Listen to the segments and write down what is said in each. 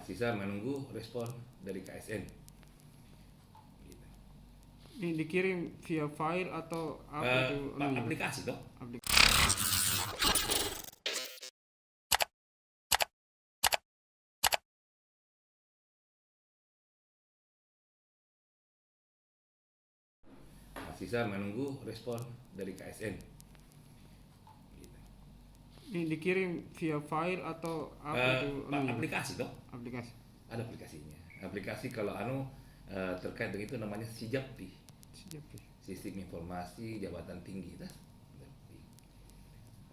sisa menunggu respon dari KSN. Gitu. Ini dikirim via file atau apa itu? Aplikasi toh. Sisa menunggu respon dari KSN. Gitu. Ini dikirim via file atau apa itu? Aplikasi toh. Aplikasi. Ada aplikasinya. Aplikasi kalau terkait dengan itu namanya SIJAPTI. Sistem Informasi Jabatan Tinggi dah.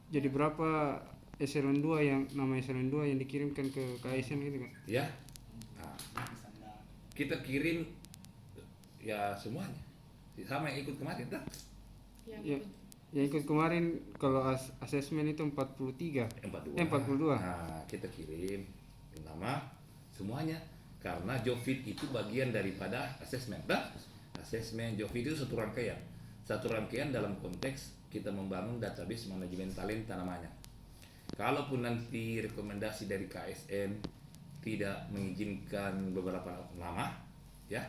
Jadi berapa eselon 2 yang nama eselon 2 yang dikirimkan ke KSN gitu kan? Ya. Nah, kita kirim ya semuanya. Sama yang ikut kemarin dah. Yang ikut kemarin kalau asesmen itu 43. 42. Nah, kita kirim nama semuanya karena Jofit itu bagian daripada asesmen. Asesmen Jofit itu satu rangkaian. Satu rangkaian dalam konteks kita membangun database manajemen talenta namanya. Kalaupun nanti rekomendasi dari KSN tidak mengizinkan beberapa nama, ya,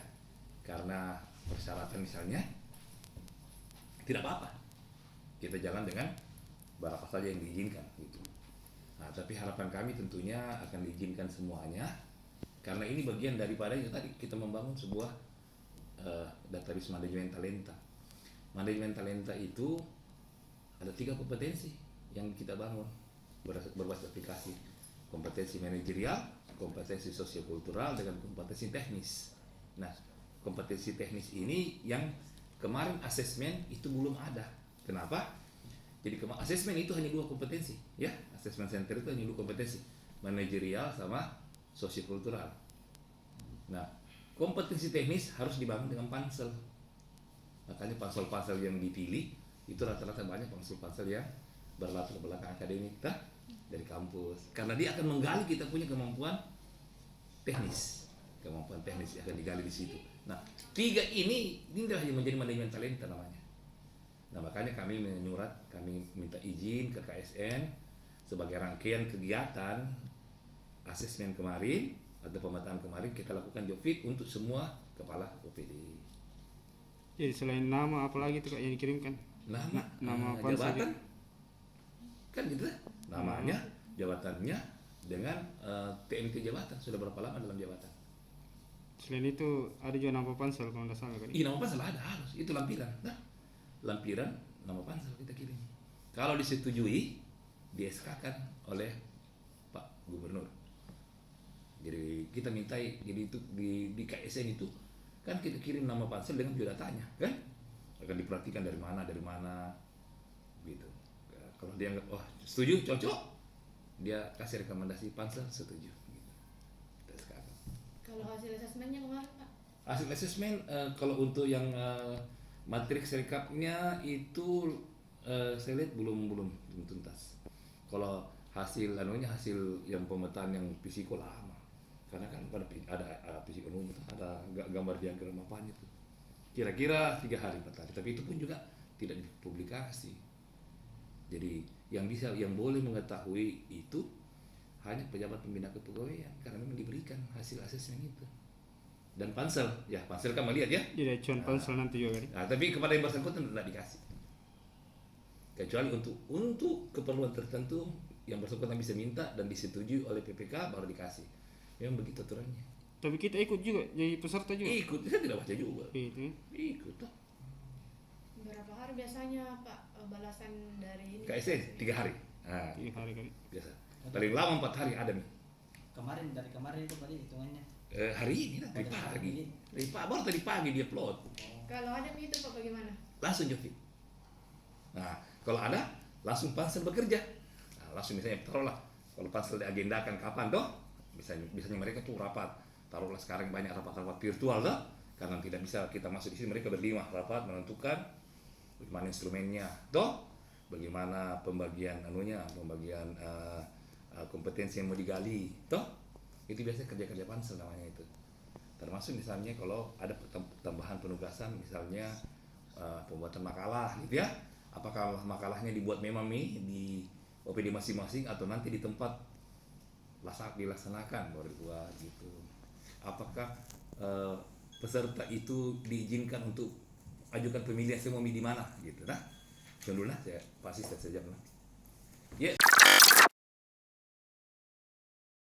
karena persyaratan misalnya, tidak apa-apa. Kita jalan dengan berapa saja yang diizinkan gitu. Nah, tapi harapan kami tentunya akan diizinkan semuanya karena ini bagian daripada itu tadi kita membangun sebuah database manajemen talenta. Manajemen talenta itu ada 3 kompetensi yang kita bangun berbasis aplikasi. Kompetensi manajerial, kompetensi sosiokultural, dengan kompetensi teknis. Nah, kompetensi teknis ini yang kemarin asesmen itu belum ada. Kenapa? Jadi asesmen itu hanya 2 kompetensi, ya. Asesmen center itu hanya 2 kompetensi, manajerial sama sosiokultural. Nah, kompetensi teknis harus dibangun dengan pansel. Makanya pansel-pansel yang dipilih itu rata-rata banyak pansel-pansel yang berlatar belakang akademik dari kampus. Karena dia akan menggali kita punya kemampuan teknis yang akan digali di situ. Nah, 3 ini adalah yang menjadi manajemen talenta namanya. Nah, makanya kami minta izin ke KSN sebagai rangkaian kegiatan asesmen kemarin atau pemetaan kemarin kita lakukan Jofit untuk semua kepala OPD. Jadi selain nama apa lagi tuh Kak yang dikirimkan? Nama jabatan kan gitu lah. Namanya, jabatannya dengan TNK jabatan, sudah berapa lama dalam jabatan. Selain itu ada juga nama pansel kalau tidak salah kan? Iya, nama pansel ada, harus itu lampiran. Nah, lampiran nama pansel kita kirim. Kalau disetujui, di SK-kan oleh Pak Gubernur. Jadi kita mintai, jadi itu di KSN itu kan kita kirim nama pansel dengan biodatanya, kan? Akan diperhatikan dari mana gitu. Kalau dia anggap setuju, cocok, dia kasih rekomendasi pansel setuju gitu. Kalau hasil asesmennya kemarin Pak? Hasil asesmen kalau untuk yang matriks rekapnya itu saya lihat belum tuntas. Kalau hasil yang pemetaan yang fisiko lama, karena kan ada fisiko umum, ada gambar diagram apanya itu. Kira-kira 3 hari 4 hari, tapi itu pun juga tidak dipublikasi. Jadi yang boleh mengetahui itu hanya pejabat pembina kepegawaian karena memang diberikan hasil asesmen itu. Dan pansel kan melihat ya. Jadi acuan pansel nanti juga kan? Nah, tapi kepada yang bersangkutan tidak dikasih. Kecuali untuk keperluan tertentu yang bersangkutan bisa minta dan disetujui oleh PPK baru dikasih. Memang begitu aturannya. Tapi kita ikut juga, jadi peserta juga? Ikut, saya tidak baca juga. Ikut toh. Berapa hari biasanya Pak balasan dari ini? KSN 3 hari. Nah, 3 hari kan? Biasa. Paling lama 4 hari ada nih. Dari kemarin itu tadi hitungannya. Hari ini dari pagi. Baru tadi pagi dia upload. Kalau ada itu Pak bagaimana? Langsung Jofit. Nah, kalau ada langsung pansel bekerja. Nah, langsung misalnya taruhlah kalau pansel diagendakan kapan toh? Biasanya mereka tuh rapat. Taruhlah sekarang banyak rapat-rapat virtual toh. Karena tidak bisa kita masuk di sini, mereka berlima rapat menentukan bagaimana instrumennya toh, bagaimana pembagian kompetensi yang mau digali toh. Itu biasanya kerja pansel namanya itu. Termasuk misalnya kalau ada tambahan penugasan, misalnya pembuatan makalah gitu ya. Apakah makalahnya dibuat memang nih di OPD masing-masing atau nanti di tempat dilaksanakan baru dibuat gitu. Apakah peserta itu diizinkan untuk ajukan pemilihan, saya mau milih di mana gitu nah. Dulu nah saya pasti saya jawab. Ya.